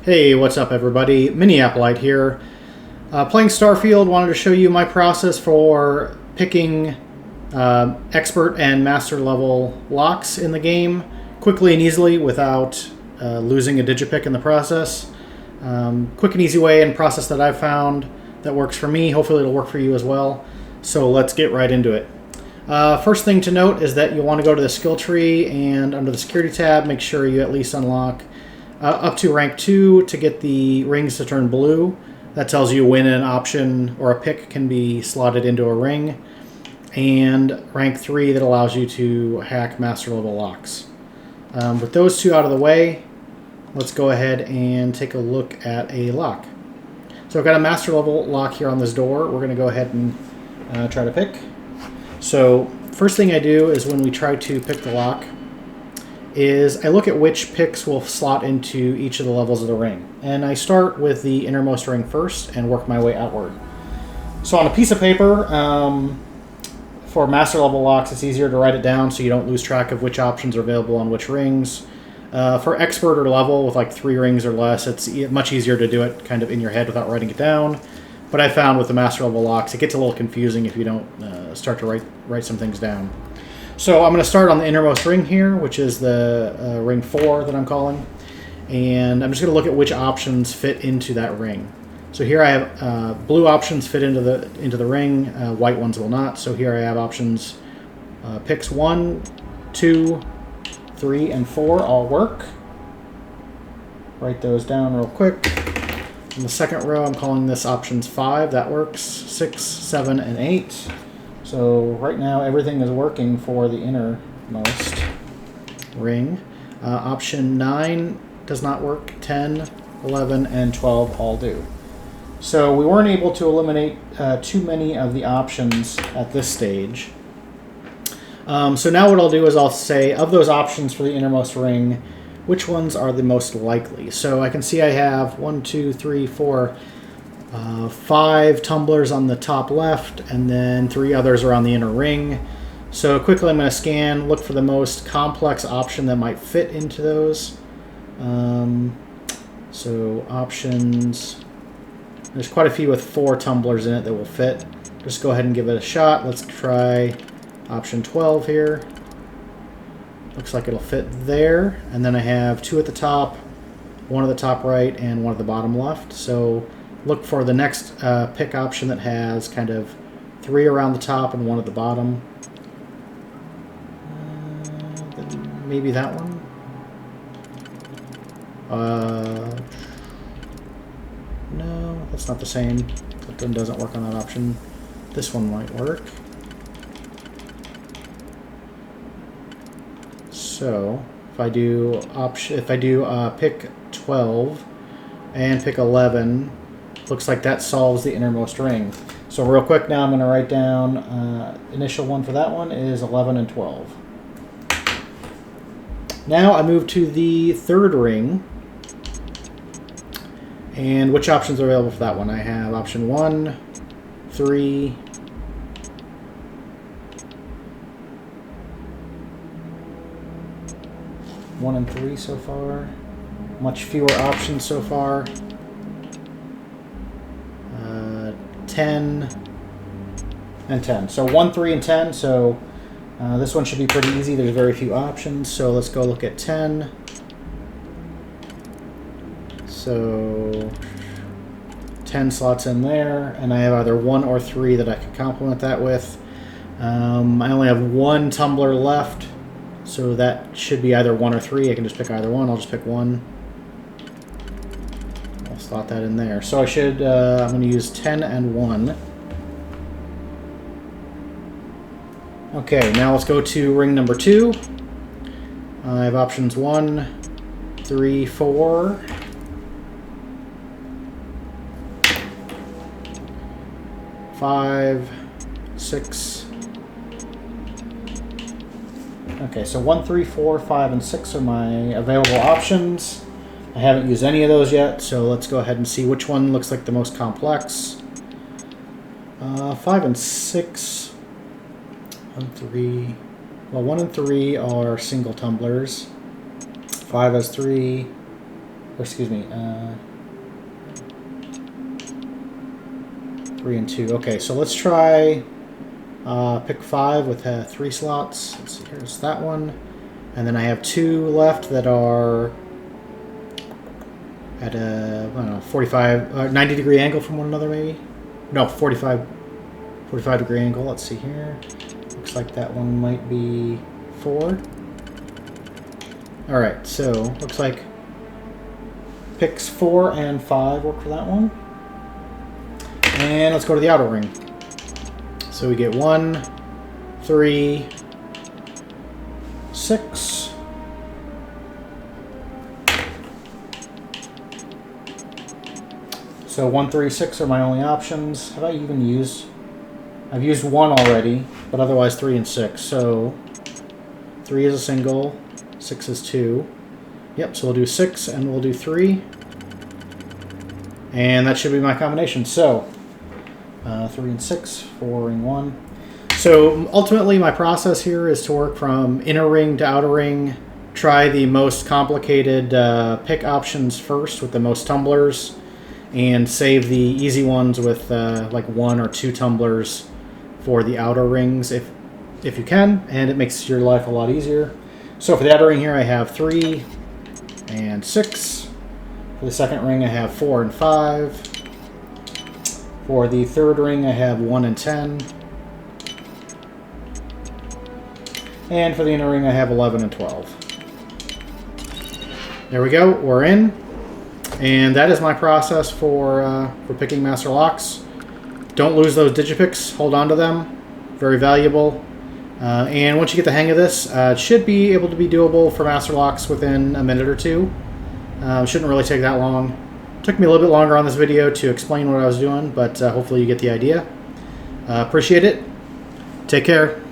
Hey, what's up everybody? Minneapolite here. Playing Starfield, wanted to show you my process for picking expert and master level locks in the game quickly and easily without losing a digipick in the process. Quick and easy way and process that I've found that works for me. Hopefully it'll work for you as well. So let's get right into it. First thing to note is that you'll want to go to the skill tree and under the security tab, make sure you at least unlock up to rank 2 to get the rings to turn blue. That tells you when an option or a pick can be slotted into a ring. And rank 3 that allows you to hack master level locks. With those two out of the way, let's go ahead and take a look at a lock. So I've got a master level lock here on this door. We're going to go ahead and try to pick. So first thing I do is when we try to pick the lock is I look at which picks will slot into each of the levels of the ring. And I start with the innermost ring first and work my way outward. So on a piece of paper, for master level locks, it's easier to write it down so you don't lose track of which options are available on which rings. For expert or level with like 3 rings or less, it's much easier to do it kind of in your head without writing it down. But I found with the master level locks, it gets a little confusing if you don't start to write some things down. So I'm going to start on the innermost ring here, which is the ring 4 that I'm calling. And I'm just going to look at which options fit into that ring. So here I have blue options fit into the ring, white ones will not. So here I have options picks 1, 2, 3, and 4 all work. Write those down real quick. In the second row, I'm calling this options 5. That works. 6, 7, and 8. So right now, everything is working for the innermost ring. Option 9 does not work. 10, 11, and 12 all do. So we weren't able to eliminate too many of the options at this stage. So now what I'll do is I'll say, of those options for the innermost ring, which ones are the most likely? So I can see I have 1, 2, 3, 4, 5 tumblers on the top left, and then 3 others around the inner ring. So quickly I'm going to scan, look for the most complex option that might fit into those. So options, there's quite a few with 4 tumblers in it that will fit. Just go ahead and give it a shot. Let's try option 12 here. Looks like it'll fit there. And then I have 2 at the top, 1 at the top right, and 1 at the bottom left. So look for the next pick option that has kind of 3 around the top and 1 at the bottom. Maybe that one. No, that's not the same. That one doesn't work on that option. This one might work. So if I do pick 12 and pick 11, looks like that solves the innermost ring. So real quick now I'm going to write down initial one for that one is 11 and 12. Now I move to the third ring. And which options are available for that one? I have option 1, 3, 1 and 3 so far. Much fewer options so far. 10 and 10. So 1, 3, and 10. So this one should be pretty easy. There's very few options. So let's go look at 10. So 10 slots in there, and I have either 1 or 3 that I can complement that with. I only have 1 tumbler left, so that should be either 1 or 3. I can just pick either one. I'll just pick 1. I'll slot that in there. So I should, I'm going to use 10 and 1. Okay, now let's go to ring number 2. I have options 1, 3, 4. 5, 6. Okay, so 1, 3, 4, 5, and 6 are my available options. I haven't used any of those yet, so let's go ahead and see which one looks like the most complex. 5 and 6. 1, 3. Well, 1 and 3 are single tumblers. 5 has 3. or excuse me, 3 and 2. Okay, so let's try pick 5 with 3 slots. Let's see, here's that one. And then I have 2 left that are at a, I don't know, 45, 90 degree angle from one another, maybe? No, 45 degree angle. Let's see here. Looks like that one might be 4. Alright, so looks like picks 4 and 5 work for that one. And let's go to the outer ring. So we get 1, 3, 6. So 1, 3, 6 are my only options. Have I even used? I've used 1 already, but otherwise 3 and 6. So 3 is a single, 6 is 2. Yep, so we'll do 6 and we'll do 3. And that should be my combination. So 3 and 6, 4 and 1. So ultimately my process here is to work from inner ring to outer ring, try the most complicated pick options first with the most tumblers, and save the easy ones with like 1 or 2 tumblers for the outer rings if you can, and it makes your life a lot easier. So for the outer ring here I have 3 and 6. For the second ring I have 4 and 5. For the third ring I have 1 and 10. And for the inner ring I have 11 and 12. There we go, we're in. And that is my process for picking master locks. Don't lose those digipicks, hold on to them. Very valuable. And once you get the hang of this, it should be able to be doable for master locks within a minute or 2. Shouldn't really take that long. Took me a little bit longer on this video to explain what I was doing, but hopefully you get the idea. Appreciate it. Take care.